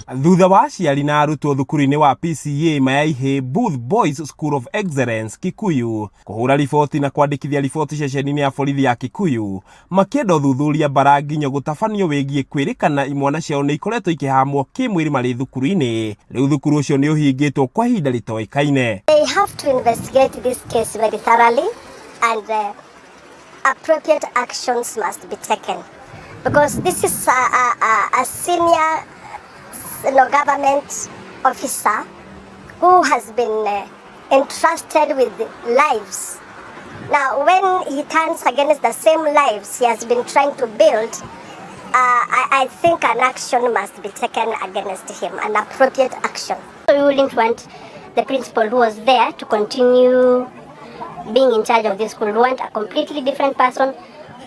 Thutha wa aciari na arutwo thukuru-ini wa PCEA IHII Booth Boys School of Excellence KIKUYU kuhura riboti na kwandikithia riboti ceceni-ini ya borithi ya KIKUYU makienda uthuthuria baranginyo gutabanio wigie kwirikana imwana ciao ni ikoretwo ikihamwo kimwiri mari thukuru-ini. Riu thukuru ucio ni uhingitwo kwa ihinda ritoikaine. They have to investigate this case very thoroughly and appropriate actions must be taken because this is a senior government officer who has been entrusted with lives. Now, when he turns against the same lives he has been trying to build, I think an action must be taken against him, an appropriate action. We wouldn't want the principal who was there to continue being in charge of this school. We want a completely different person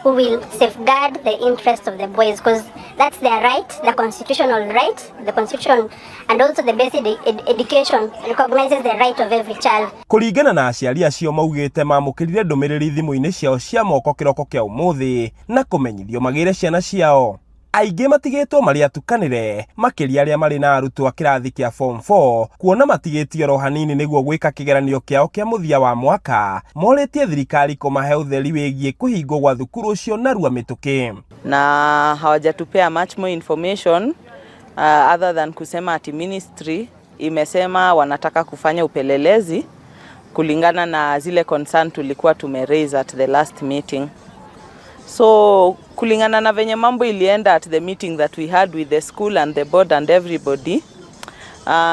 who will safeguard the interests of the boys because that's their right, the constitutional right, the constitution and also the basic education recognizes the right of every child. Kuringana na aciari acio maugite mamukirire ndumiriri thimu-ini ciao cia moko kiroko kia umuthi na kumenyithio magire ciana ciao. Aingi matigitwo mari atukanire makiria aria mari na arutwo a kirathi kia form 4 kuona matigitio ro hanini niguo gwika kigeranio kiao kia muthia wa mwaka moretie thirikari kumahe utheri wigie kuhingwo gwa thukuru ucio narua mituki na hawajatupea much more information other than kusema ati ministry imesema wanataka kufanya upelelezi kulingana na zile concern tulikuwa tumeraise at the last meeting. So kulingana na venye mambo ilienda at the meeting that we had with the school and the board and everybody,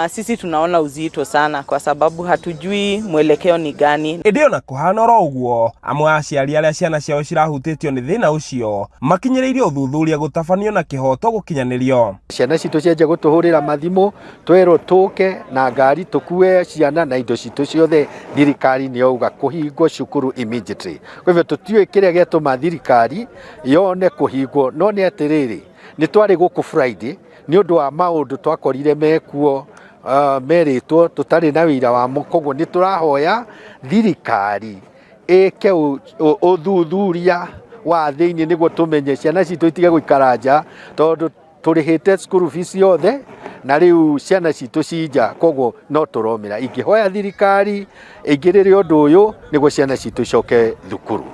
sisi tunaona uzito sana kwa sababu hatujui mwelekeo ni gani. Ndio na kuhana ro uguo amwe aciari aria ciana ciao cirahutitio ni thina ucio makinyiriirio uthuthuria gutabanio na kihoto gukinyanirio. Ciana citu cienje gutuhurira mathimu twero tuke na ngari tukue ciana na indo citu ciothe thirikari ni yauga kuhingwo cukuru immediately. Kwa hivyo tutiwe kiria getuma thirikari yone kuhingwo no ni atiriri ni twari guku Friday ni undu wa maundu twakorire mekuo meritwo tutari na wira wa mukogo ni turahoya thirikari eke uthuthuria wa thiini niguo tumenye ciana citu itige guikara nja tondu turihite school fees yothe na riu ciana citu cinja koguo no turomira ingihoya thirikari ingirire undu uyu niguo ciana citu coke thukuru.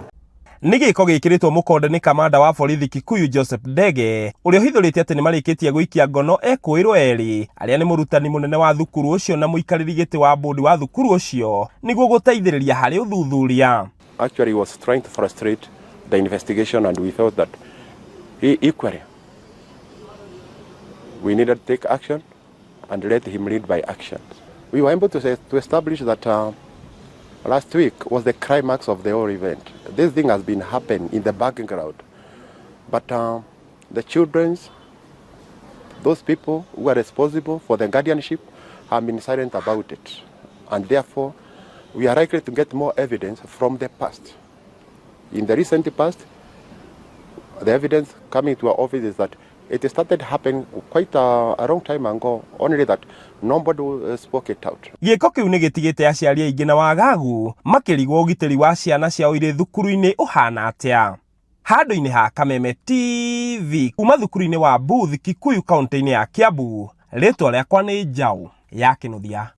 Nigiko gikiritwo mukonde ni kamanda wa borithi KIKUYU Joseph Ndege uria hithuritie ati ni marikitie guikia ngono ekwirwo eri aria ni murutani munene wa thukuru ucio na muikariri giti wa bodi wa thukuru ucio niguo guteithiriria hari uthuthuria. Actually he was trying to frustrate the investigation and we felt that equally we needed to take action and let him lead by action. We were able to establish that last week was the climax of the whole event. This thing has been happening in the background, but the children's, those people who are responsible for the guardianship have been silent about it, and therefore we are likely to get more evidence from the past. In the recent past, the evidence coming to our office is that it started happening quite a long time ago, only that nobody spoke it out. Giiko kiu ni gitigite aciari aingi na wagagu makirigwo ugitiri wa ciana ciao iri thukuru-ini uhana atia. Handu-ini ha Kameme TV kuma thukuru-ini wa Booth KIKUYU kaunti-ini ya Kiambu, ritwa riakwa ni Njau ya Kinuthia.